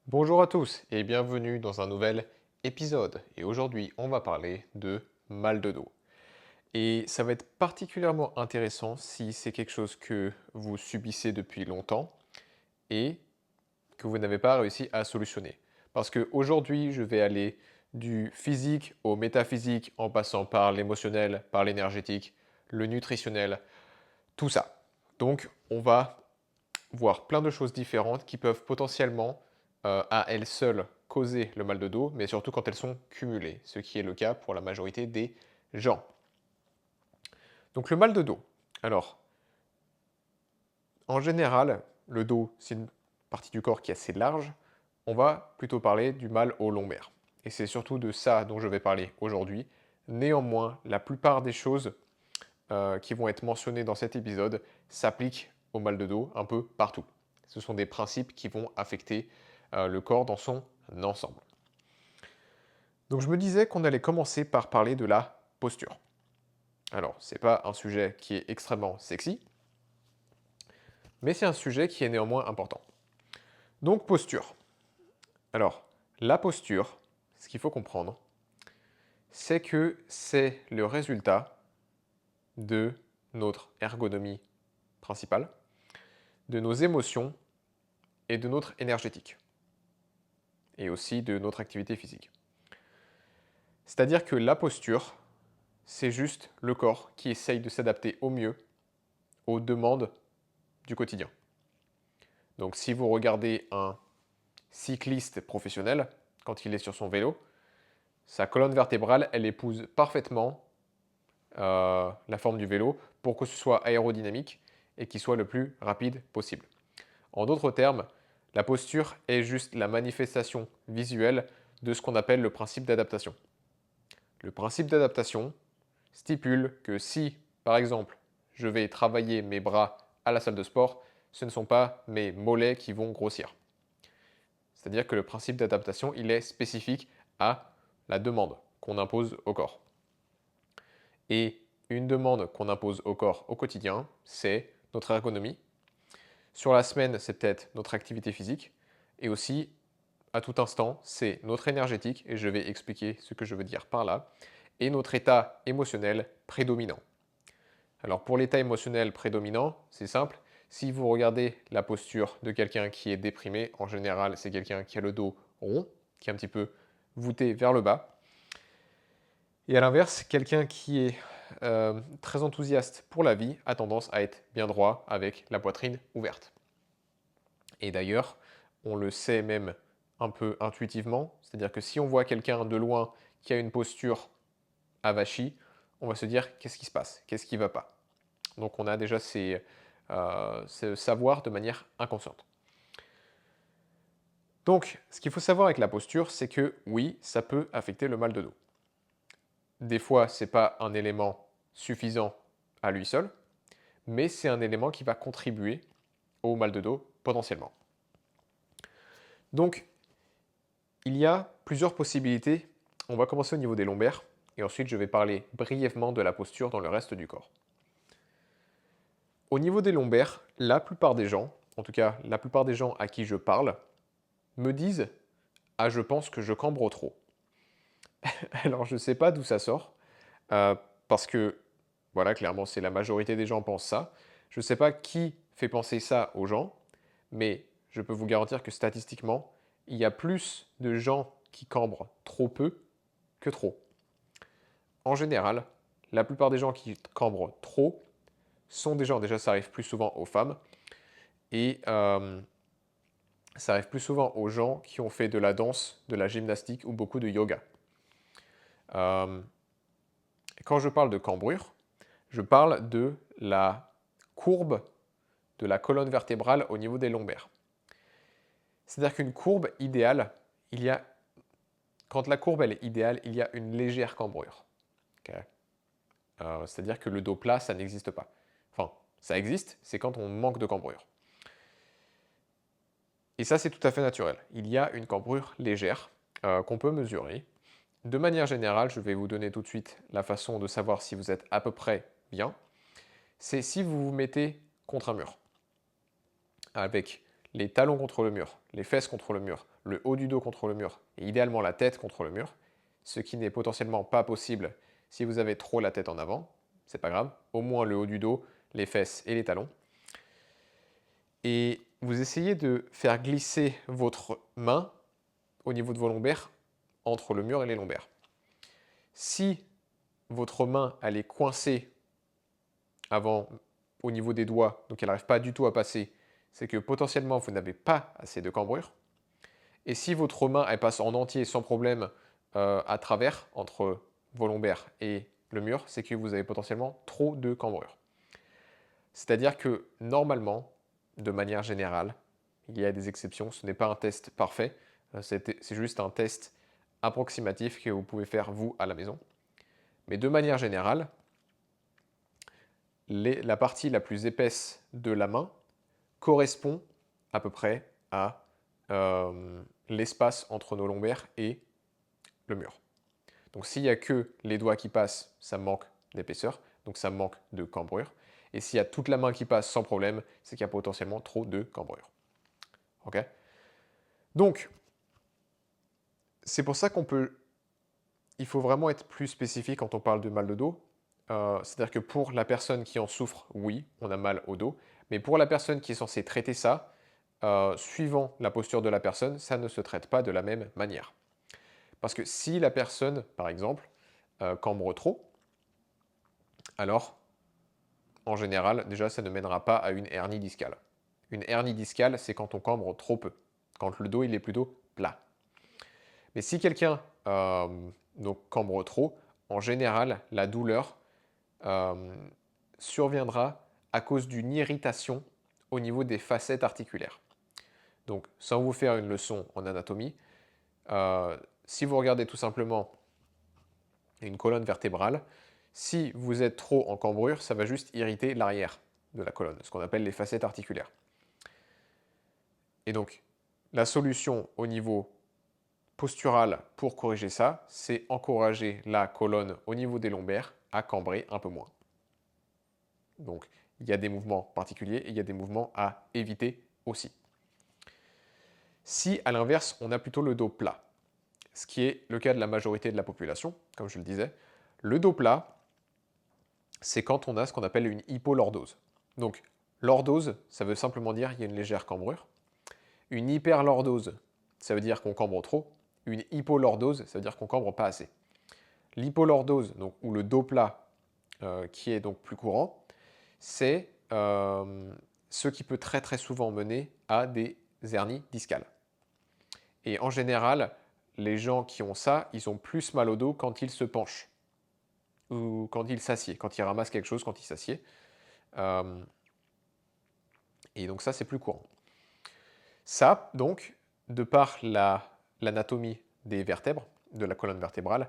Bonjour à tous et bienvenue dans un nouvel épisode. Et aujourd'hui, on va parler de mal de dos. Et ça va être particulièrement intéressant si c'est quelque chose que vous subissez depuis longtemps et que vous n'avez pas réussi à solutionner. Parce qu'aujourd'hui, je vais aller du physique au métaphysique en passant par l'émotionnel, par l'énergétique, le nutritionnel, tout ça. Donc, on va voir plein de choses différentes qui peuvent potentiellement, à elles seules, causer le mal de dos, mais surtout quand elles sont cumulées, ce qui est le cas pour la majorité des gens. Donc le mal de dos. Alors, en général, le dos, c'est une partie du corps qui est assez large. On va plutôt parler du mal au lombaire. Et c'est surtout de ça dont je vais parler aujourd'hui. Néanmoins, la plupart des choses qui vont être mentionnées dans cet épisode s'appliquent au mal de dos un peu partout. Ce sont des principes qui vont affecter le corps dans son ensemble. Donc je me disais qu'on allait commencer par parler de la posture. Alors, ce n'est pas un sujet qui est extrêmement sexy, mais c'est un sujet qui est néanmoins important. Donc posture. Alors, la posture, ce qu'il faut comprendre, c'est que c'est le résultat de notre ergonomie principale, de nos émotions et de notre énergétique, et aussi de notre activité physique. C'est-à-dire que la posture, c'est juste le corps qui essaye de s'adapter au mieux aux demandes du quotidien. Donc si vous regardez un cycliste professionnel, quand il est sur son vélo, sa colonne vertébrale, elle épouse parfaitement la forme du vélo pour que ce soit aérodynamique et qu'il soit le plus rapide possible. En d'autres termes, la posture est juste la manifestation visuelle de ce qu'on appelle le principe d'adaptation. Le principe d'adaptation stipule que si, par exemple, je vais travailler mes bras à la salle de sport, ce ne sont pas mes mollets qui vont grossir. C'est-à-dire que le principe d'adaptation, il est spécifique à la demande qu'on impose au corps. Et une demande qu'on impose au corps au quotidien, c'est notre ergonomie. Sur la semaine, c'est peut-être notre activité physique. Et aussi, à tout instant, c'est notre énergétique, et je vais expliquer ce que je veux dire par là, et notre état émotionnel prédominant. Alors pour l'état émotionnel prédominant, c'est simple. Si vous regardez la posture de quelqu'un qui est déprimé, en général, c'est quelqu'un qui a le dos rond, qui est un petit peu voûté vers le bas. Et à l'inverse, quelqu'un qui est très enthousiaste pour la vie a tendance à être bien droit avec la poitrine ouverte. Et d'ailleurs, on le sait même un peu intuitivement, c'est-à-dire que si on voit quelqu'un de loin qui a une posture avachie, on va se dire qu'est-ce qui se passe, qu'est-ce qui ne va pas. Donc on a déjà ce savoir de manière inconsciente. Donc ce qu'il faut savoir avec la posture, c'est que oui, ça peut affecter le mal de dos. Des fois, ce n'est pas un élément suffisant à lui seul, mais c'est un élément qui va contribuer au mal de dos potentiellement. Donc, il y a plusieurs possibilités. On va commencer au niveau des lombaires, et ensuite je vais parler brièvement de la posture dans le reste du corps. Au niveau des lombaires, la plupart des gens, en tout cas la plupart des gens à qui je parle, me disent « Ah, je pense que je cambre trop ». Alors je ne sais pas d'où ça sort, parce que, voilà, clairement, c'est la majorité des gens pensent ça. Je ne sais pas qui fait penser ça aux gens, mais je peux vous garantir que statistiquement, il y a plus de gens qui cambrent trop peu que trop. En général, la plupart des gens qui cambrent trop sont des gens, déjà ça arrive plus souvent aux femmes, et ça arrive plus souvent aux gens qui ont fait de la danse, de la gymnastique ou beaucoup de yoga. Euh, Quand je parle de cambrure, je parle de la courbe de la colonne vertébrale au niveau des lombaires. C'est-à-dire qu'une courbe idéale, quand la courbe elle est idéale, il y a une légère cambrure. Okay. C'est-à-dire que le dos plat, ça n'existe pas. Enfin, ça existe, c'est quand on manque de cambrure. Et ça, c'est tout à fait naturel. Il y a une cambrure légère qu'on peut mesurer. De manière générale, je vais vous donner tout de suite la façon de savoir si vous êtes à peu près bien. C'est si vous vous mettez contre un mur, avec les talons contre le mur, les fesses contre le mur, le haut du dos contre le mur, et idéalement la tête contre le mur, ce qui n'est potentiellement pas possible si vous avez trop la tête en avant, c'est pas grave, au moins le haut du dos, les fesses et les talons. Et vous essayez de faire glisser votre main au niveau de vos lombaires entre le mur et les lombaires. Si votre main elle est coincée avant au niveau des doigts, donc elle n'arrive pas du tout à passer, c'est que potentiellement vous n'avez pas assez de cambrure. Et si votre main elle passe en entier sans problème à travers entre vos lombaires et le mur, c'est que vous avez potentiellement trop de cambrure. C'est-à-dire que normalement, de manière générale, il y a des exceptions, ce n'est pas un test parfait, c'est juste un test approximatif que vous pouvez faire vous à la maison. Mais de manière générale, la partie la plus épaisse de la main correspond à peu près à l'espace entre nos lombaires et le mur. Donc s'il n'y a que les doigts qui passent, ça manque d'épaisseur, donc ça manque de cambrure. Et s'il y a toute la main qui passe sans problème, c'est qu'il y a potentiellement trop de cambrure. Ok? Donc, c'est pour ça il faut vraiment être plus spécifique quand on parle de mal de dos. C'est-à-dire que pour la personne qui en souffre, oui, on a mal au dos. Mais pour la personne qui est censée traiter ça, suivant la posture de la personne, ça ne se traite pas de la même manière. Parce que si la personne, par exemple, cambre trop, alors, en général, déjà, ça ne mènera pas à une hernie discale. Une hernie discale, c'est quand on cambre trop peu, quand le dos il est plutôt plat. Mais si quelqu'un donc cambre trop, en général, la douleur surviendra à cause d'une irritation au niveau des facettes articulaires. Donc, sans vous faire une leçon en anatomie, si vous regardez tout simplement une colonne vertébrale, si vous êtes trop en cambrure, ça va juste irriter l'arrière de la colonne, ce qu'on appelle les facettes articulaires. Et donc, la solution au niveau postural pour corriger ça, c'est encourager la colonne au niveau des lombaires à cambrer un peu moins. Donc, il y a des mouvements particuliers et il y a des mouvements à éviter aussi. Si, à l'inverse, on a plutôt le dos plat, ce qui est le cas de la majorité de la population, comme je le disais, le dos plat, c'est quand on a ce qu'on appelle une hypolordose. Donc, lordose, ça veut simplement dire qu'il y a une légère cambrure. Une hyperlordose, ça veut dire qu'on cambre trop. Une hypolordose, ça veut dire qu'on cambre pas assez. L'hypolordose, donc, ou le dos plat, qui est donc plus courant, c'est ce qui peut très très souvent mener à des hernies discales. Et en général, les gens qui ont ça, ils ont plus mal au dos quand ils se penchent ou quand ils s'assiedent, quand ils ramassent quelque chose, quand ils s'assiedent. Et donc ça, c'est plus courant. Ça, donc, de par l'anatomie des vertèbres, de la colonne vertébrale,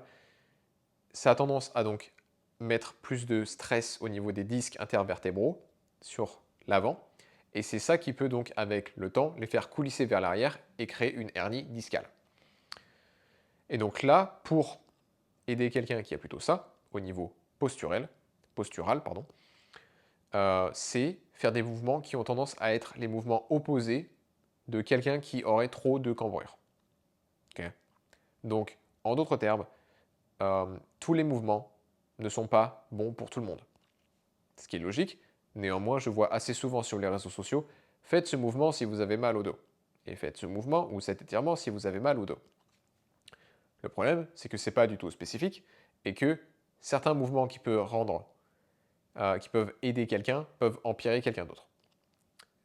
ça a tendance à donc mettre plus de stress au niveau des disques intervertébraux sur l'avant. Et c'est ça qui peut donc, avec le temps, les faire coulisser vers l'arrière et créer une hernie discale. Et donc là, pour aider quelqu'un qui a plutôt ça, au niveau postural, c'est faire des mouvements qui ont tendance à être les mouvements opposés de quelqu'un qui aurait trop de cambrure. Okay. Donc, en d'autres termes, tous les mouvements ne sont pas bons pour tout le monde. Ce qui est logique. Néanmoins, je vois assez souvent sur les réseaux sociaux, faites ce mouvement si vous avez mal au dos. Et faites ce mouvement ou cet étirement si vous avez mal au dos. Le problème, c'est que ce n'est pas du tout spécifique et que certains mouvements qui peuvent aider quelqu'un peuvent empirer quelqu'un d'autre.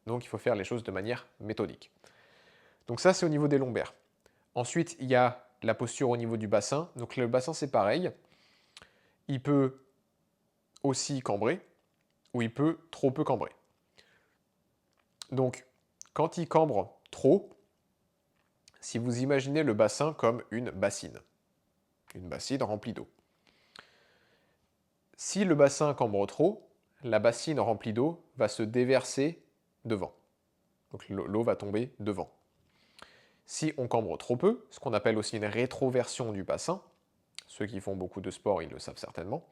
Donc il faut faire les choses de manière méthodique. Donc ça, c'est au niveau des lombaires. Ensuite, il y a la posture au niveau du bassin. Donc le bassin, c'est pareil. Il peut aussi cambrer ou il peut trop peu cambrer. Donc, quand il cambre trop, si vous imaginez le bassin comme une bassine remplie d'eau. Si le bassin cambre trop, la bassine remplie d'eau va se déverser devant. Donc l'eau va tomber devant. Si on cambre trop peu, ce qu'on appelle aussi une rétroversion du bassin, ceux qui font beaucoup de sport, ils le savent certainement,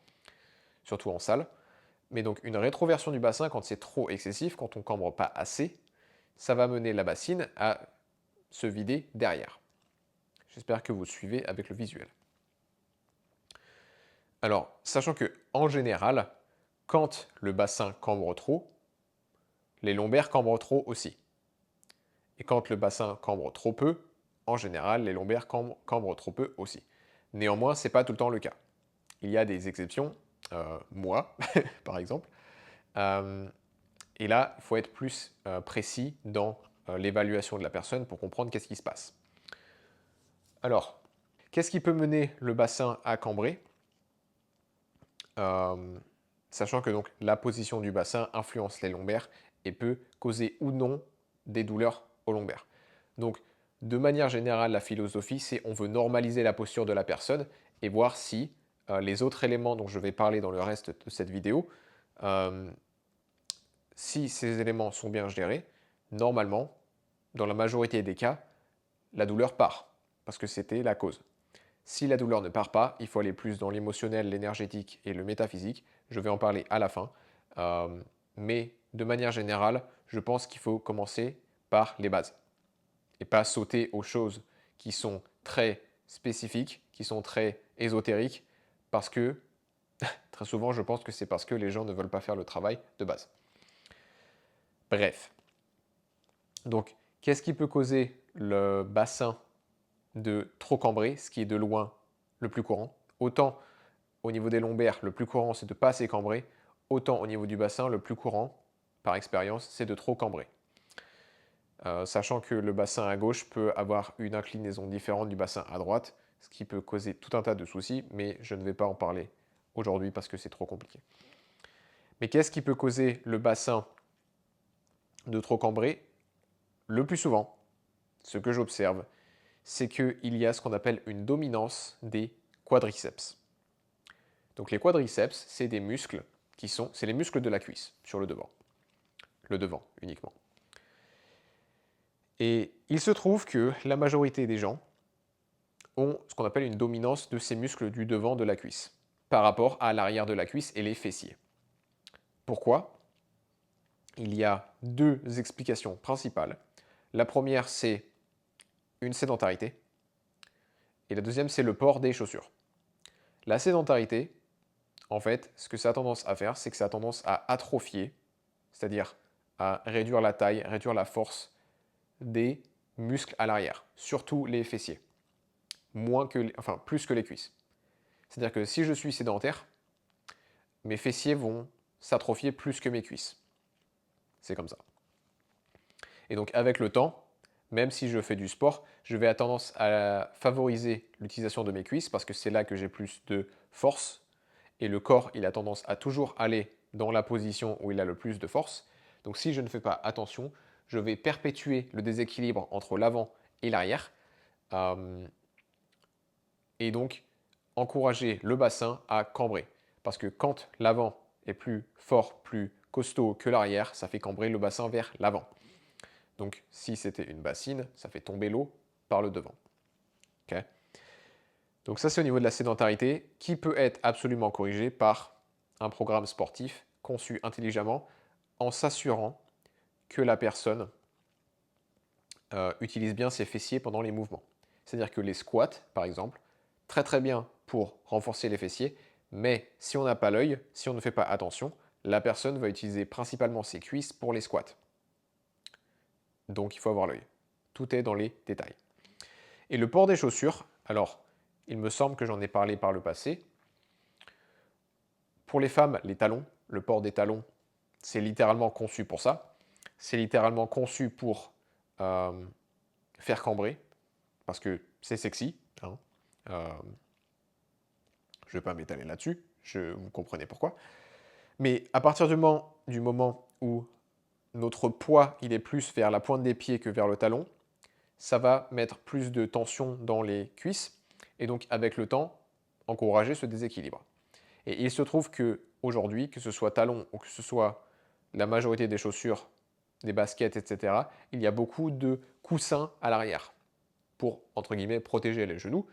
surtout en salle, mais donc une rétroversion du bassin quand c'est trop excessif, quand on cambre pas assez, ça va mener la bassine à se vider derrière. J'espère que vous suivez avec le visuel. Alors, sachant que en général, quand le bassin cambre trop, les lombaires cambrent trop aussi. Et quand le bassin cambre trop peu, en général, les lombaires cambrent trop peu aussi. Néanmoins, ce n'est pas tout le temps le cas. Il y a des exceptions, moi, par exemple. Et là, il faut être plus précis dans l'évaluation de la personne pour comprendre qu'est-ce qui se passe. Alors, qu'est-ce qui peut mener le bassin à cambrer? Sachant que donc, la position du bassin influence les lombaires et peut causer ou non des douleurs aux lombaires. Donc, de manière générale, la philosophie, c'est on veut normaliser la posture de la personne et voir si les autres éléments dont je vais parler dans le reste de cette vidéo, si ces éléments sont bien gérés, normalement, dans la majorité des cas, la douleur part, parce que c'était la cause. Si la douleur ne part pas, il faut aller plus dans l'émotionnel, l'énergétique et le métaphysique. Je vais en parler à la fin. Mais de manière générale, je pense qu'il faut commencer par les bases. Et pas sauter aux choses qui sont très spécifiques, qui sont très ésotériques, parce que, très souvent, je pense que c'est parce que les gens ne veulent pas faire le travail de base. Bref. Donc, qu'est-ce qui peut causer le bassin de trop cambrer, ce qui est de loin le plus courant? Autant au niveau des lombaires, le plus courant, c'est de ne pas assez cambrer, autant au niveau du bassin, le plus courant, par expérience, c'est de trop cambrer. Sachant que le bassin à gauche peut avoir une inclinaison différente du bassin à droite, ce qui peut causer tout un tas de soucis, mais je ne vais pas en parler aujourd'hui parce que c'est trop compliqué. Mais qu'est-ce qui peut causer le bassin de trop cambrer? Le plus souvent, ce que j'observe, c'est qu'il y a ce qu'on appelle une dominance des quadriceps. Donc les quadriceps, c'est des muscles c'est les muscles de la cuisse sur le devant uniquement. Et il se trouve que la majorité des gens ont ce qu'on appelle une dominance de ces muscles du devant de la cuisse par rapport à l'arrière de la cuisse et les fessiers. Pourquoi? Il y a deux explications principales. La première, c'est une sédentarité. Et la deuxième, c'est le port des chaussures. La sédentarité, en fait, ce que ça a tendance à faire, c'est que ça a tendance à atrophier, c'est-à-dire à réduire la taille, réduire la force des muscles à l'arrière, surtout les fessiers, plus que les cuisses. C'est-à-dire que si je suis sédentaire, mes fessiers vont s'atrophier plus que mes cuisses. C'est comme ça. Et donc avec le temps, même si je fais du sport, je vais avoir tendance à favoriser l'utilisation de mes cuisses parce que c'est là que j'ai plus de force. Et le corps, il a tendance à toujours aller dans la position où il a le plus de force. Donc si je ne fais pas attention, je vais perpétuer le déséquilibre entre l'avant et l'arrière. Et donc encourager le bassin à cambrer. Parce que quand l'avant est plus fort, plus costaud que l'arrière, ça fait cambrer le bassin vers l'avant. Donc si c'était une bassine, ça fait tomber l'eau par le devant. Okay. Donc ça, c'est au niveau de la sédentarité qui peut être absolument corrigé par un programme sportif conçu intelligemment en s'assurant que la personne utilise bien ses fessiers pendant les mouvements. C'est-à-dire que les squats, par exemple, très très bien pour renforcer les fessiers, mais si on n'a pas l'œil, si on ne fait pas attention, la personne va utiliser principalement ses cuisses pour les squats. Donc il faut avoir l'œil. Tout est dans les détails. Et le port des chaussures, alors, il me semble que j'en ai parlé par le passé. Pour les femmes, les talons, le port des talons, c'est littéralement conçu pour ça. C'est littéralement conçu pour faire cambrer, parce que c'est sexy. Hein. Je ne vais pas m'étaler là-dessus, vous comprenez pourquoi. Mais à partir du moment où notre poids il est plus vers la pointe des pieds que vers le talon, ça va mettre plus de tension dans les cuisses et donc avec le temps, encourager ce déséquilibre. Et il se trouve que aujourd'hui, que ce soit talon ou que ce soit la majorité des chaussures, des baskets, etc., il y a beaucoup de coussins à l'arrière pour, entre guillemets, protéger les genoux,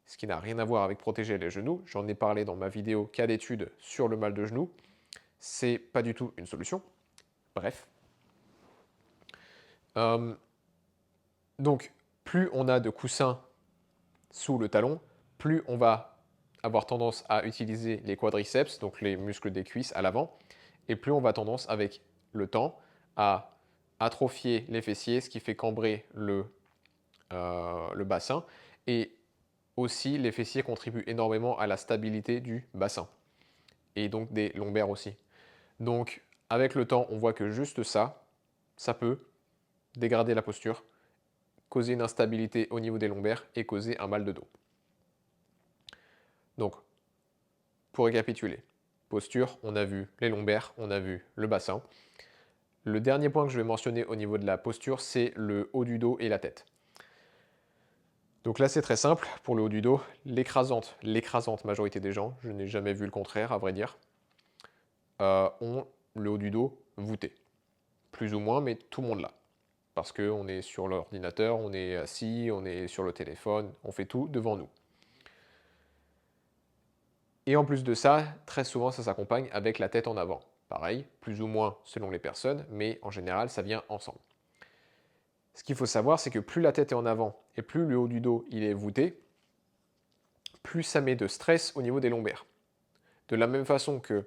ce qui n'a rien à voir avec protéger les genoux. J'en ai parlé dans ma vidéo cas d'étude sur le mal de genou. C'est pas du tout une solution. Bref. Euh, donc, plus on a de coussins sous le talon, plus on va avoir tendance à utiliser les quadriceps, donc les muscles des cuisses à l'avant, et plus on va tendance avec le temps à atrophier les fessiers, ce qui fait cambrer le bassin. Et aussi, les fessiers contribuent énormément à la stabilité du bassin, et donc des lombaires aussi. Donc, avec le temps, on voit que juste ça, ça peut dégrader la posture, causer une instabilité au niveau des lombaires et causer un mal de dos. Donc, pour récapituler, posture, on a vu les lombaires, on a vu le bassin. Le dernier point que je vais mentionner au niveau de la posture, c'est le haut du dos et la tête. Donc là, c'est très simple pour le haut du dos. L'écrasante majorité des gens, je n'ai jamais vu le contraire, à vrai dire, ont le haut du dos voûté. Plus ou moins, mais tout le monde l'a. Parce qu'on est sur l'ordinateur, on est assis, on est sur le téléphone, on fait tout devant nous. Et en plus de ça, très souvent, ça s'accompagne avec la tête en avant. Pareil, plus ou moins selon les personnes, mais en général, ça vient ensemble. Ce qu'il faut savoir, c'est que plus la tête est en avant et plus le haut du dos il est voûté, plus ça met de stress au niveau des lombaires. De la même façon que,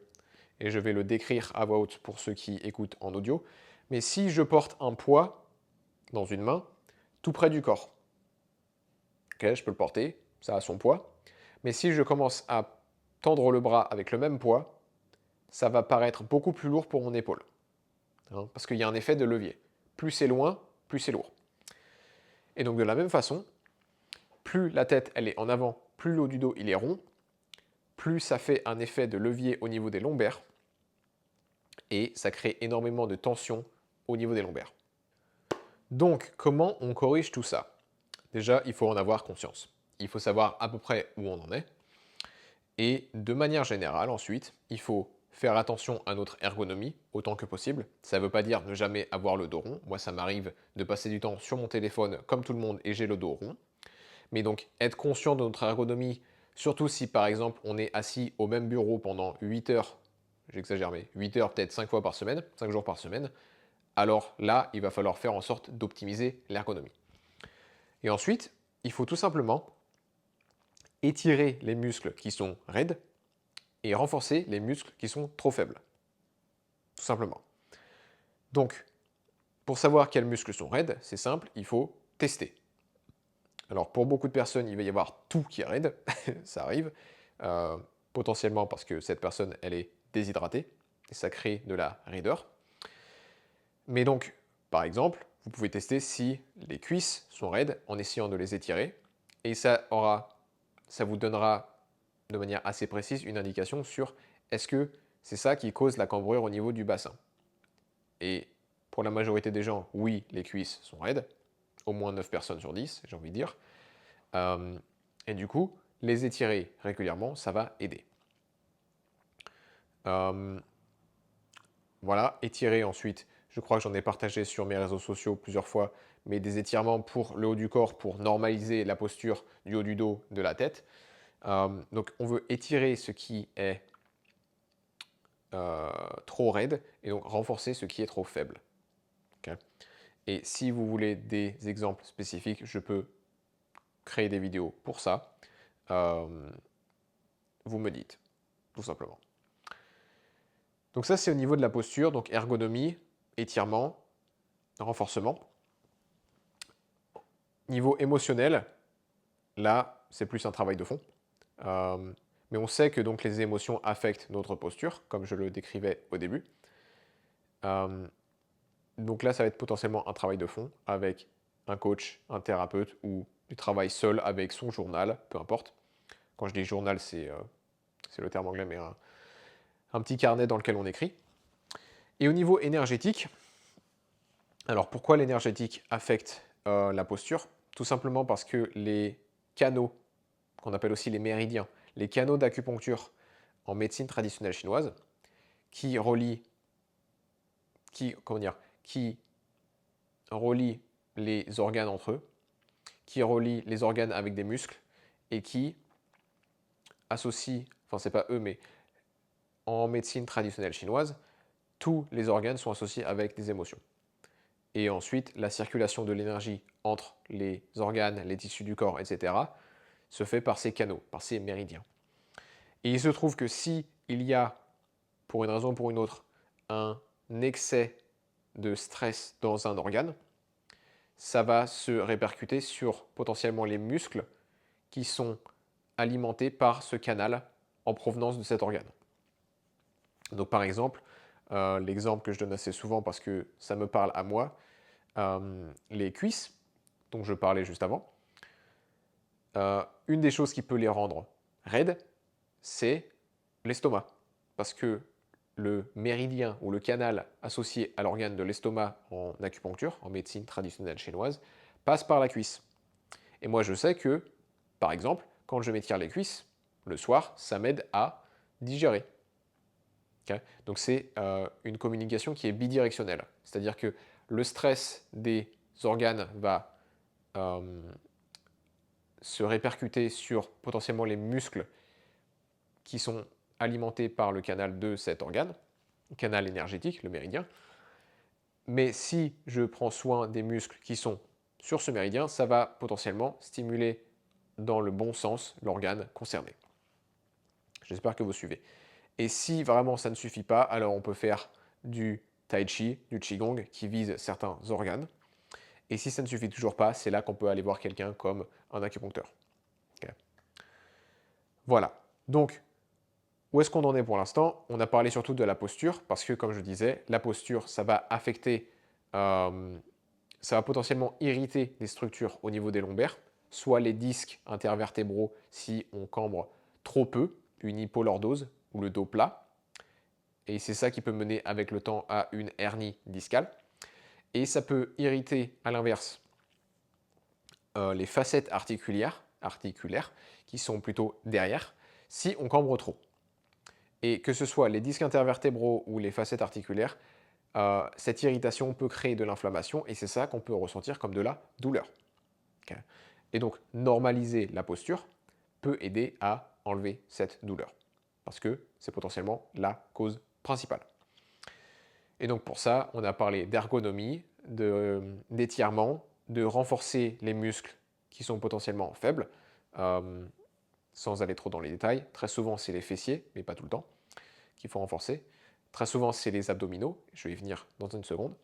et je vais le décrire à voix haute pour ceux qui écoutent en audio, mais si je porte un poids dans une main, tout près du corps, ok, je peux le porter, ça a son poids, mais si je commence à tendre le bras avec le même poids, ça va paraître beaucoup plus lourd pour mon épaule, hein, parce qu'il y a un effet de levier. Plus c'est loin, plus c'est lourd. Et donc de la même façon, plus la tête elle est en avant, plus le haut du dos il est rond, plus ça fait un effet de levier au niveau des lombaires, et ça crée énormément de tension au niveau des lombaires. Donc, comment on corrige tout ça? Déjà, il faut en avoir conscience. Il faut savoir à peu près où on en est. Et de manière générale, ensuite, il faut faire attention à notre ergonomie autant que possible. Ça ne veut pas dire ne jamais avoir le dos rond. Moi, ça m'arrive de passer du temps sur mon téléphone comme tout le monde et j'ai le dos rond. Mais donc, être conscient de notre ergonomie, surtout si par exemple on est assis au même bureau pendant 8 heures, j'exagère, mais 8 heures peut-être 5 fois par semaine, 5 jours par semaine, alors là, il va falloir faire en sorte d'optimiser l'ergonomie. Et ensuite, il faut tout simplement étirer les muscles qui sont raides et renforcer les muscles qui sont trop faibles. Tout simplement. Donc, pour savoir quels muscles sont raides, c'est simple, il faut tester. Alors, pour beaucoup de personnes, il va y avoir tout qui est raide, ça arrive, euh, potentiellement parce que cette personne, elle est déshydratée, et ça crée de la raideur. Mais donc, par exemple, vous pouvez tester si les cuisses sont raides en essayant de les étirer, et ça vous donnera de manière assez précise une indication sur est-ce que c'est ça qui cause la cambrure au niveau du bassin. Et pour la majorité des gens, oui, les cuisses sont raides, au moins 9 personnes sur 10, j'ai envie de dire. Et du coup, les étirer régulièrement, ça va aider. Voilà, étirer ensuite, je crois que j'en ai partagé sur mes réseaux sociaux plusieurs fois, mais des étirements pour le haut du corps pour normaliser la posture du haut du dos, de la tête. Donc on veut étirer ce qui est trop raide et donc renforcer ce qui est trop faible. Okay. Et si vous voulez des exemples spécifiques, je peux créer des vidéos pour ça. Vous me dites, tout simplement. Donc ça, c'est au niveau de la posture, donc ergonomie, étirement, renforcement. Niveau émotionnel, là, c'est plus un travail de fond. Mais on sait que donc les émotions affectent notre posture, comme je le décrivais au début. Donc là, ça va être potentiellement un travail de fond avec un coach, un thérapeute ou du travail seul avec son journal, peu importe. Quand je dis journal, c'est le terme anglais, mais un petit carnet dans lequel on écrit. Et au niveau énergétique, alors pourquoi l'énergétique affecte la posture? Tout simplement parce que les canaux, qu'on appelle aussi les méridiens, les canaux d'acupuncture en médecine traditionnelle chinoise, qui relient, qui relient les organes entre eux, qui relient les organes avec des muscles et qui associent, enfin c'est pas eux, mais en médecine traditionnelle chinoise, tous les organes sont associés avec des émotions. Et ensuite, la circulation de l'énergie entre les organes, les tissus du corps, etc., se fait par ces canaux, par ces méridiens. Et il se trouve que si il y a, pour une raison ou pour une autre, un excès de stress dans un organe, ça va se répercuter sur potentiellement les muscles qui sont alimentés par ce canal en provenance de cet organe. Donc par exemple, l'exemple que je donne assez souvent parce que ça me parle à moi, les cuisses, dont je parlais juste avant, une des choses qui peut les rendre raides, c'est l'estomac. Parce que le méridien ou le canal associé à l'organe de l'estomac en acupuncture, en médecine traditionnelle chinoise, passe par la cuisse. Et moi je sais que, par exemple, quand je m'étire les cuisses, le soir, ça m'aide à digérer. Okay. Donc c'est une communication qui est bidirectionnelle. C'est-à-dire que le stress des organes va se répercuter sur potentiellement les muscles qui sont alimentés par le canal de cet organe, le canal énergétique, le méridien. Mais si je prends soin des muscles qui sont sur ce méridien, ça va potentiellement stimuler dans le bon sens l'organe concerné. J'espère que vous suivez. Et si vraiment ça ne suffit pas, alors on peut faire du tai chi, du qigong qui vise certains organes. Et si ça ne suffit toujours pas, c'est là qu'on peut aller voir quelqu'un comme un acupuncteur. Okay. Voilà. Donc, où est-ce qu'on en est pour l'instant? On a parlé surtout de la posture, parce que comme je disais, la posture, ça va affecter, ça va potentiellement irriter les structures au niveau des lombaires, soit les disques intervertébraux si on cambre trop peu, une hypolordose ou le dos plat. Et c'est ça qui peut mener avec le temps à une hernie discale. Et ça peut irriter, à l'inverse, les facettes articulaires, qui sont plutôt derrière, si on cambre trop. Et que ce soit les disques intervertébraux ou les facettes articulaires, cette irritation peut créer de l'inflammation et c'est ça qu'on peut ressentir comme de la douleur. Okay. Et donc, normaliser la posture peut aider à enlever cette douleur parce que c'est potentiellement la cause principale. Et donc pour ça, on a parlé d'ergonomie, d'étirement, de renforcer les muscles qui sont potentiellement faibles, sans aller trop dans les détails. Très souvent, c'est les fessiers, mais pas tout le temps, qu'il faut renforcer. Très souvent, c'est les abdominaux. Je vais y venir dans une seconde.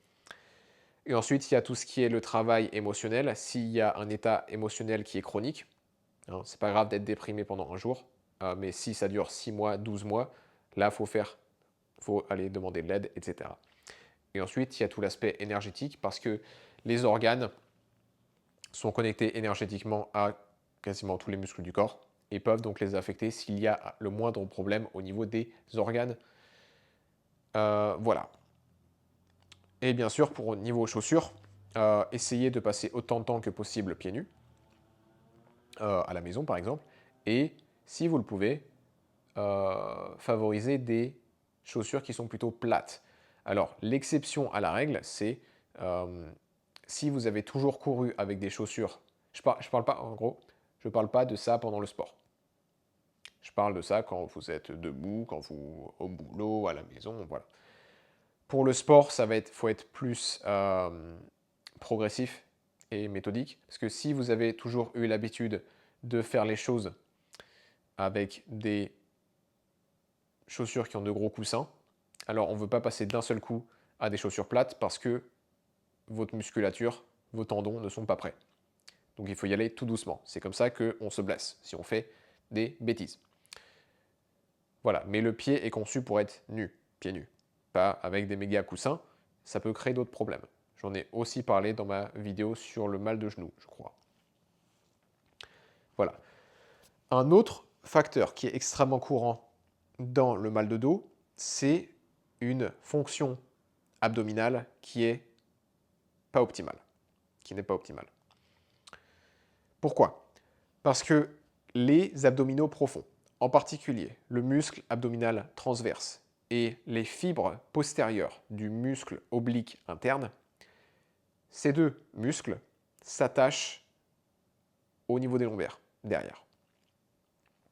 Et ensuite, il y a tout ce qui est le travail émotionnel. S'il y a un état émotionnel qui est chronique, hein, c'est pas grave d'être déprimé pendant un jour, mais si ça dure 6 mois, 12 mois, là, faut aller demander de l'aide, etc. Et ensuite, il y a tout l'aspect énergétique parce que les organes sont connectés énergétiquement à quasiment tous les muscles du corps et peuvent donc les affecter s'il y a le moindre problème au niveau des organes. Voilà. Et bien sûr, pour niveau chaussures, essayez de passer autant de temps que possible pieds nus, à la maison par exemple, et si vous le pouvez, favoriser des chaussures qui sont plutôt plates. Alors, l'exception à la règle, c'est si vous avez toujours couru avec des chaussures, je parle pas, en gros, je parle pas de ça pendant le sport. Je parle de ça quand vous êtes debout, quand vous au boulot, à la maison, voilà. Pour le sport, faut être plus progressif et méthodique, parce que si vous avez toujours eu l'habitude de faire les choses avec des chaussures qui ont de gros coussins, alors on ne veut pas passer d'un seul coup à des chaussures plates parce que votre musculature, vos tendons ne sont pas prêts. Donc il faut y aller tout doucement. C'est comme ça qu'on se blesse, si on fait des bêtises. Voilà, mais le pied est conçu pour être nu, pieds nus. Pas avec des méga coussins, ça peut créer d'autres problèmes. J'en ai aussi parlé dans ma vidéo sur le mal de genou, je crois. Voilà. Un autre facteur qui est extrêmement courant dans le mal de dos, c'est une fonction abdominale qui n'est pas optimale. Pourquoi? Parce que les abdominaux profonds, en particulier le muscle abdominal transverse et les fibres postérieures du muscle oblique interne, ces deux muscles s'attachent au niveau des lombaires, derrière.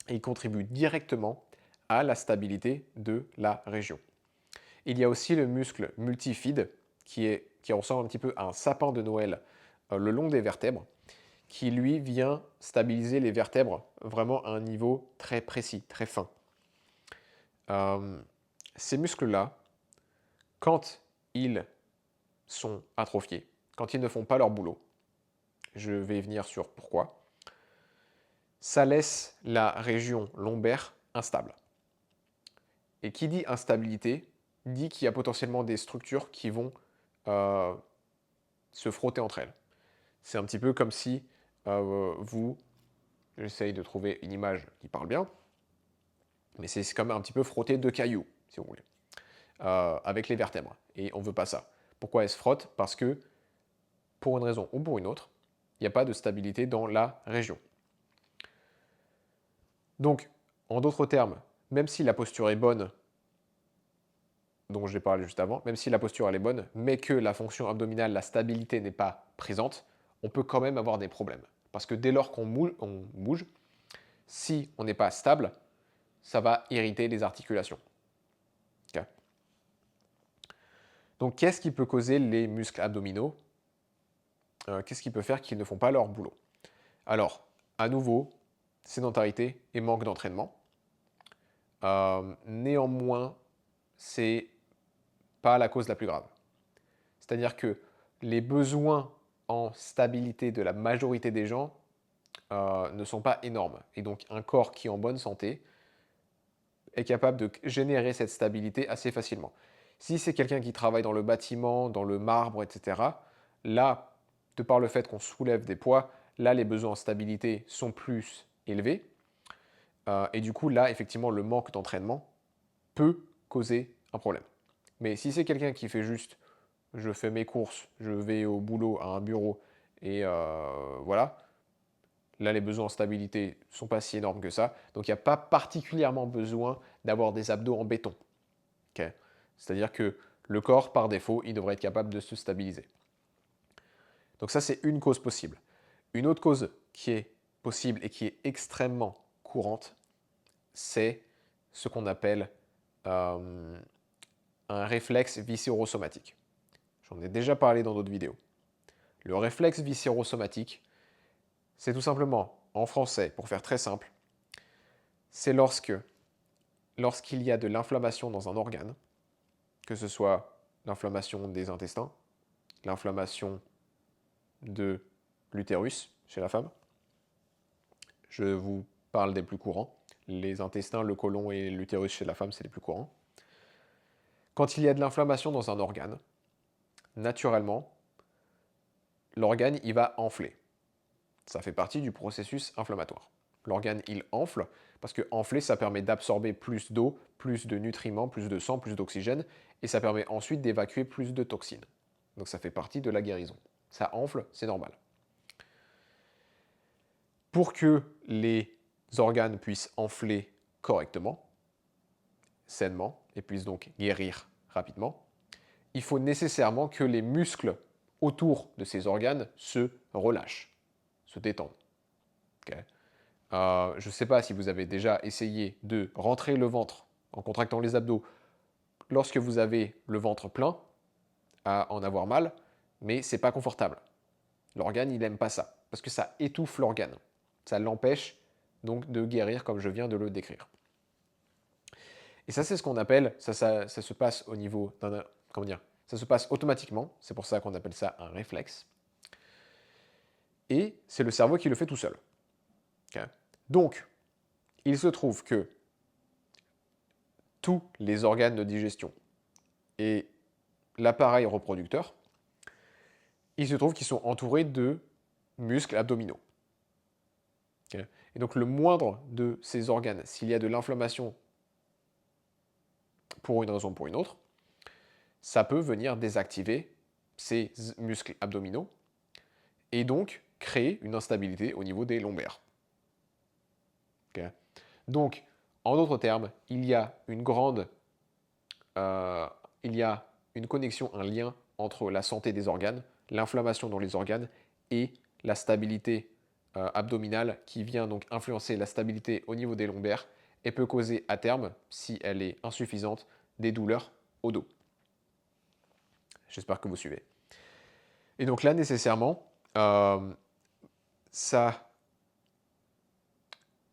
Et ils contribuent directement à la stabilité de la région. Il y a aussi le muscle multifide qui ressemble un petit peu à un sapin de Noël le long des vertèbres, qui lui vient stabiliser les vertèbres vraiment à un niveau très précis, très fin. Ces muscles-là, quand ils sont atrophiés, quand ils ne font pas leur boulot, je vais venir sur pourquoi, ça laisse la région lombaire instable. Et qui dit instabilité, dit qu'il y a potentiellement des structures qui vont euh, se frotter entre elles. C'est un petit peu comme si j'essaye de trouver une image qui parle bien, mais c'est comme un petit peu frotter deux cailloux, si vous voulez, avec les vertèbres. Et on ne veut pas ça. Pourquoi elles se frottent? Parce que, pour une raison ou pour une autre, il n'y a pas de stabilité dans la région. Donc, en d'autres termes, même si la posture est bonne, dont j'ai parlé juste avant, même si la posture elle est bonne, mais que la fonction abdominale, la stabilité n'est pas présente, on peut quand même avoir des problèmes. Parce que dès lors qu'on bouge, si on n'est pas stable, ça va irriter les articulations. Okay. Donc qu'est-ce qui peut causer les muscles abdominaux? Qu'est-ce qui peut faire qu'ils ne font pas leur boulot? Alors, à nouveau, sédentarité et manque d'entraînement. Néanmoins, c'est pas la cause la plus grave. C'est-à-dire que les besoins en stabilité de la majorité des gens ne sont pas énormes. Et donc un corps qui est en bonne santé est capable de générer cette stabilité assez facilement. Si c'est quelqu'un qui travaille dans le bâtiment, dans le marbre, etc., là, de par le fait qu'on soulève des poids, là, les besoins en stabilité sont plus élevés. Et du coup, là, effectivement, le manque d'entraînement peut causer un problème. Mais si c'est quelqu'un qui fait juste, je fais mes courses, je vais au boulot, à un bureau, et voilà, là, les besoins en stabilité ne sont pas si énormes que ça. Donc, il n'y a pas particulièrement besoin d'avoir des abdos en béton. Okay. C'est-à-dire que le corps, par défaut, il devrait être capable de se stabiliser. Donc ça, c'est une cause possible. Une autre cause qui est possible et qui est extrêmement courante, c'est ce qu'on appelle un réflexe viscérosomatique. J'en ai déjà parlé dans d'autres vidéos. Le réflexe viscérosomatique, c'est tout simplement, en français, pour faire très simple, c'est lorsqu'il y a de l'inflammation dans un organe, que ce soit l'inflammation des intestins, l'inflammation de l'utérus chez la femme. Je vous parle des plus courants. Les intestins, le côlon et l'utérus chez la femme, c'est les plus courants. Quand il y a de l'inflammation dans un organe, naturellement, l'organe, il va enfler. Ça fait partie du processus inflammatoire. L'organe, il enfle, parce que enfler, ça permet d'absorber plus d'eau, plus de nutriments, plus de sang, plus d'oxygène, et ça permet ensuite d'évacuer plus de toxines. Donc ça fait partie de la guérison. Ça enfle, c'est normal. Pour que les organes puissent enfler correctement, sainement, et puissent donc guérir rapidement, il faut nécessairement que les muscles autour de ces organes se relâchent, se détendent. Okay. Je ne sais pas si vous avez déjà essayé de rentrer le ventre en contractant les abdos lorsque vous avez le ventre plein, à en avoir mal, mais c'est pas confortable. L'organe, il n'aime pas ça, parce que ça étouffe l'organe. Ça l'empêche donc de guérir comme je viens de le décrire. Et ça, c'est ce qu'on appelle, ça se passe au niveau d'un, comment dire, ça se passe automatiquement, c'est pour ça qu'on appelle ça un réflexe. Et c'est le cerveau qui le fait tout seul. Okay. Donc, il se trouve que tous les organes de digestion et l'appareil reproducteur, il se trouve qu'ils sont entourés de muscles abdominaux. Okay. Et donc le moindre de ces organes, s'il y a de l'inflammation pour une raison ou pour une autre, ça peut venir désactiver ces muscles abdominaux et donc créer une instabilité au niveau des lombaires. Okay. Donc, en d'autres termes, il y a une connexion, un lien entre la santé des organes, l'inflammation dans les organes et la stabilité abdominale qui vient donc influencer la stabilité au niveau des lombaires et peut causer à terme, si elle est insuffisante, des douleurs au dos. J'espère que vous suivez. Et donc là, nécessairement, ça,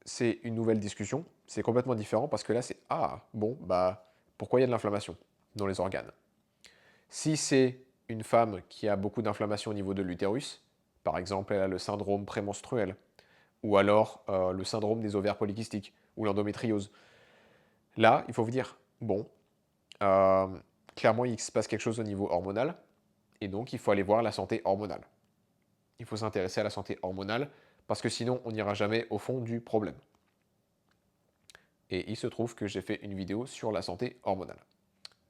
c'est une nouvelle discussion. C'est complètement différent parce que là, c'est ah, bon, bah, pourquoi il y a de l'inflammation dans les organes? Si c'est une femme qui a beaucoup d'inflammation au niveau de l'utérus, par exemple, elle a le syndrome prémenstruel, ou alors le syndrome des ovaires polykystiques, ou l'endométriose. Là, il faut vous dire, bon, euh, clairement, il se passe quelque chose au niveau hormonal, et donc il faut aller voir la santé hormonale. Il faut s'intéresser à la santé hormonale, parce que sinon, on n'ira jamais au fond du problème. Et il se trouve que j'ai fait une vidéo sur la santé hormonale.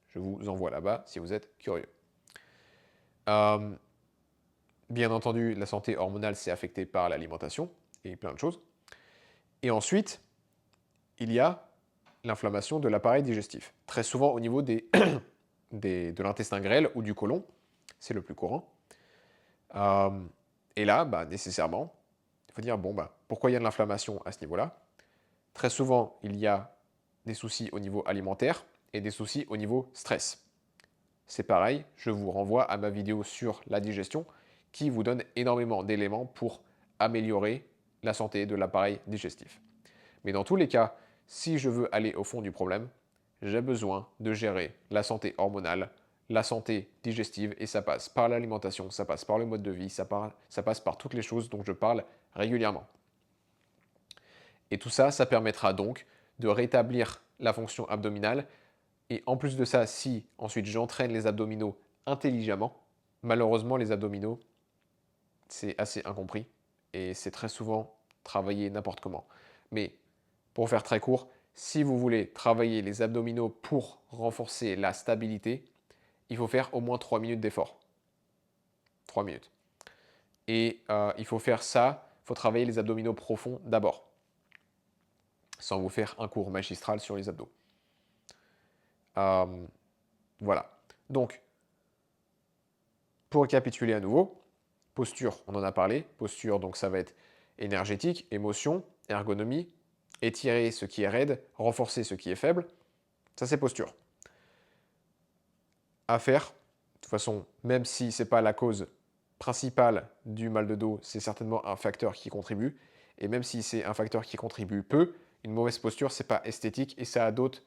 Je vous envoie là-bas si vous êtes curieux. Bien entendu, la santé hormonale, c'est affecté par l'alimentation et plein de choses. Et ensuite, il y a l'inflammation de l'appareil digestif. Très souvent au niveau de l'intestin grêle ou du côlon, c'est le plus courant. Et là, bah, nécessairement, il faut dire, bon, bah, pourquoi il y a de l'inflammation à ce niveau-là? Très souvent, il y a des soucis au niveau alimentaire et des soucis au niveau stress. C'est pareil, je vous renvoie à ma vidéo sur la digestion qui vous donne énormément d'éléments pour améliorer la santé de l'appareil digestif. Mais dans tous les cas, si je veux aller au fond du problème, j'ai besoin de gérer la santé hormonale, la santé digestive, et ça passe par l'alimentation, ça passe par le mode de vie, ça passe par toutes les choses dont je parle régulièrement. Et tout ça, ça permettra donc de rétablir la fonction abdominale. Et en plus de ça, si ensuite j'entraîne les abdominaux intelligemment, malheureusement les abdominaux, c'est assez incompris et c'est très souvent travaillé n'importe comment. Mais pour faire très court, si vous voulez travailler les abdominaux pour renforcer la stabilité, il faut faire au moins 3 minutes d'effort. 3 minutes. Et il faut faire ça, il faut travailler les abdominaux profonds d'abord, sans vous faire un cours magistral sur les abdos. Voilà. Donc, pour récapituler à nouveau, posture, on en a parlé. Posture, donc ça va être énergétique, émotion, ergonomie, étirer ce qui est raide, renforcer ce qui est faible. Ça, c'est posture. À faire, de toute façon, même si ce n'est pas la cause principale du mal de dos, c'est certainement un facteur qui contribue. Et même si c'est un facteur qui contribue peu, une mauvaise posture, c'est pas esthétique et ça a d'autres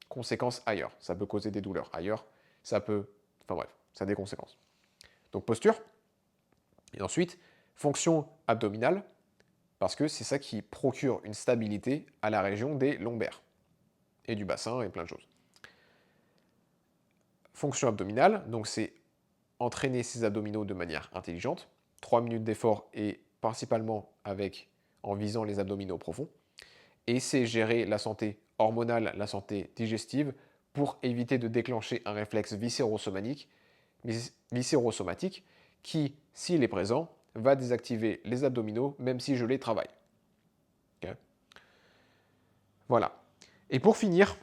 conséquences ailleurs. Ça peut causer des douleurs ailleurs. Ça peut... Enfin bref, ça a des conséquences. Donc posture. Et ensuite, fonction abdominale, parce que c'est ça qui procure une stabilité à la région des lombaires et du bassin et plein de choses. Fonction abdominale, donc c'est entraîner ses abdominaux de manière intelligente, 3 minutes d'effort et principalement en visant les abdominaux profonds. Et c'est gérer la santé hormonale, la santé digestive pour éviter de déclencher un réflexe viscérosomatique qui, s'il est présent, va désactiver les abdominaux même si je les travaille. Okay. Voilà. Et pour finir,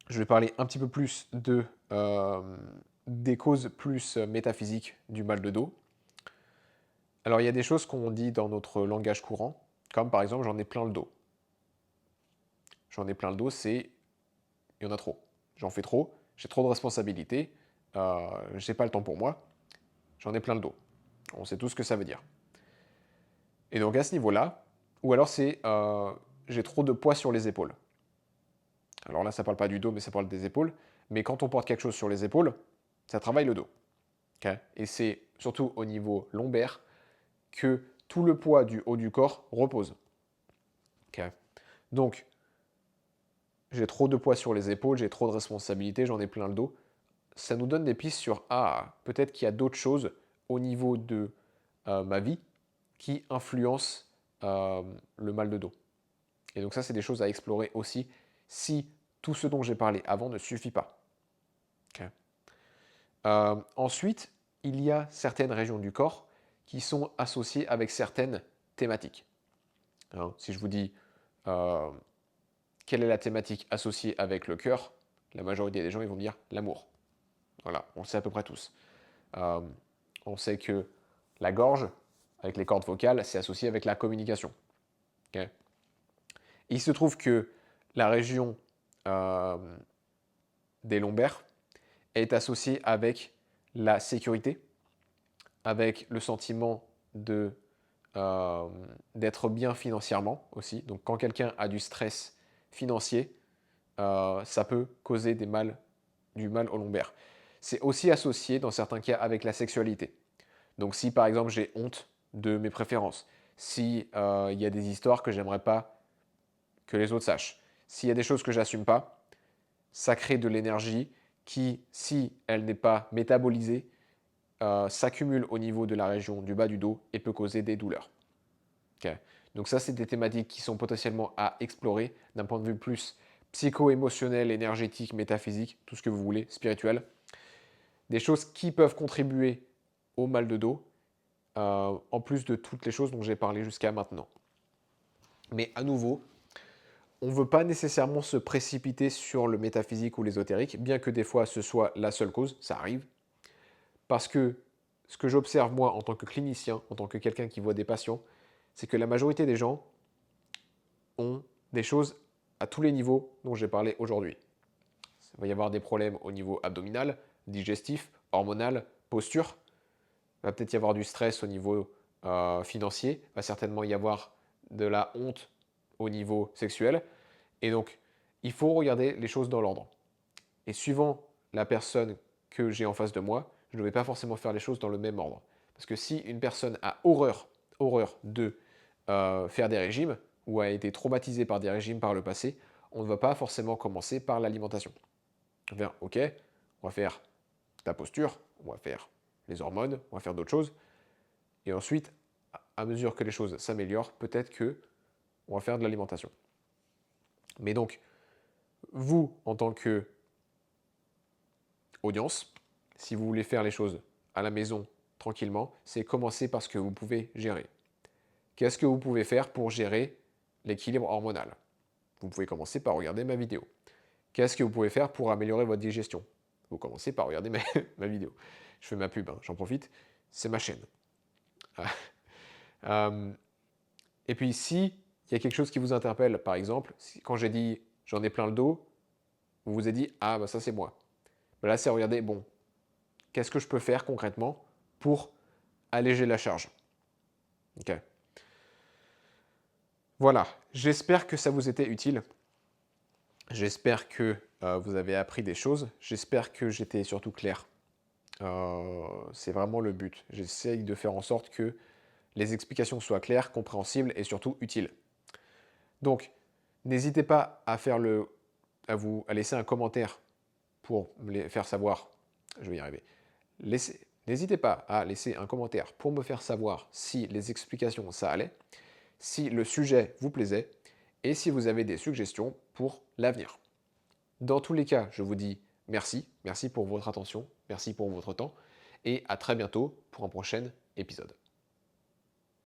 je vais parler un petit peu plus des causes plus métaphysiques du mal de dos. Alors il y a des choses qu'on dit dans notre langage courant, comme par exemple j'en ai plein le dos. J'en ai plein le dos, c'est il y en a trop. J'en fais trop, j'ai trop de responsabilités, j'ai pas le temps pour moi, j'en ai plein le dos. On sait tout ce que ça veut dire. Et donc à ce niveau-là, ou alors c'est j'ai trop de poids sur les épaules. Alors là, ça parle pas du dos, mais ça parle des épaules. Mais quand on porte quelque chose sur les épaules, ça travaille le dos. Okay. Et c'est surtout au niveau lombaire que tout le poids du haut du corps repose. Okay. Donc, j'ai trop de poids sur les épaules, j'ai trop de responsabilités, j'en ai plein le dos. Ça nous donne des pistes sur peut-être qu'il y a d'autres choses au niveau de ma vie qui influencent le mal de dos. Et donc ça, c'est des choses à explorer aussi si tout ce dont j'ai parlé avant ne suffit pas. Okay. Ensuite, il y a certaines régions du corps qui sont associées avec certaines thématiques. Hein, si je vous dis quelle est la thématique associée avec le cœur, la majorité des gens ils vont me dire l'amour. Voilà, on le sait à peu près tous. On sait que la gorge, avec les cordes vocales, c'est associé avec la communication. Okay. Il se trouve que la région des lombaires est associée avec la sécurité, avec le sentiment euh, d'être bien financièrement aussi. Donc quand quelqu'un a du stress financier, ça peut causer du mal au lombaire. C'est aussi associé dans certains cas avec la sexualité. Donc si par exemple j'ai honte de mes préférences, si il y a des histoires que j'aimerais pas que les autres sachent, s'il y a des choses que j'assume pas, ça crée de l'énergie qui, si elle n'est pas métabolisée, s'accumule au niveau de la région du bas du dos et peut causer des douleurs. Ok. Donc ça, c'est des thématiques qui sont potentiellement à explorer d'un point de vue plus psycho-émotionnel, énergétique, métaphysique, tout ce que vous voulez, spirituel. Des choses qui peuvent contribuer au mal de dos, en plus de toutes les choses dont j'ai parlé jusqu'à maintenant. Mais à nouveau, on ne veut pas nécessairement se précipiter sur le métaphysique ou l'ésotérique, bien que des fois ce soit la seule cause, ça arrive. Parce que ce que j'observe moi en tant que clinicien, en tant que quelqu'un qui voit des patients, c'est que la majorité des gens ont des choses à tous les niveaux dont j'ai parlé aujourd'hui. Il va y avoir des problèmes au niveau abdominal, digestif, hormonal, posture. Il va peut-être y avoir du stress au niveau financier. Il va certainement y avoir de la honte au niveau sexuel. Et donc, il faut regarder les choses dans l'ordre. Et suivant la personne que j'ai en face de moi, je ne vais pas forcément faire les choses dans le même ordre. Parce que si une personne a horreur de faire des régimes, ou a été traumatisée par des régimes par le passé, on ne va pas forcément commencer par l'alimentation. On va faire, ok, on va faire ta posture, on va faire les hormones, on va faire d'autres choses. Et ensuite, à mesure que les choses s'améliorent, peut-être que on va faire de l'alimentation. Mais donc, vous, en tant que audience, si vous voulez faire les choses à la maison tranquillement, c'est commencer par ce que vous pouvez gérer. Qu'est-ce que vous pouvez faire pour gérer l'équilibre hormonal? Vous pouvez commencer par regarder ma vidéo. Qu'est-ce que vous pouvez faire pour améliorer votre digestion? Vous commencez par regarder ma vidéo. Je fais ma pub, hein, j'en profite, c'est ma chaîne. Et puis si il y a quelque chose qui vous interpelle, par exemple, quand j'ai dit j'en ai plein le dos, vous vous êtes dit ah bah ça c'est moi. Ben là c'est regarder bon, qu'est-ce que je peux faire concrètement pour alléger la charge. Ok. Voilà, j'espère que ça vous était utile. J'espère que vous avez appris des choses. J'espère que j'étais surtout clair. C'est vraiment le but. J'essaye de faire en sorte que les explications soient claires, compréhensibles et surtout utiles. Donc, n'hésitez pas à laisser un commentaire pour me faire savoir. Je vais y arriver. N'hésitez pas à laisser un commentaire pour me faire savoir si les explications ça allait, si le sujet vous plaisait et si vous avez des suggestions pour l'avenir. Dans tous les cas, je vous dis merci pour votre attention, merci pour votre temps et à très bientôt pour un prochain épisode.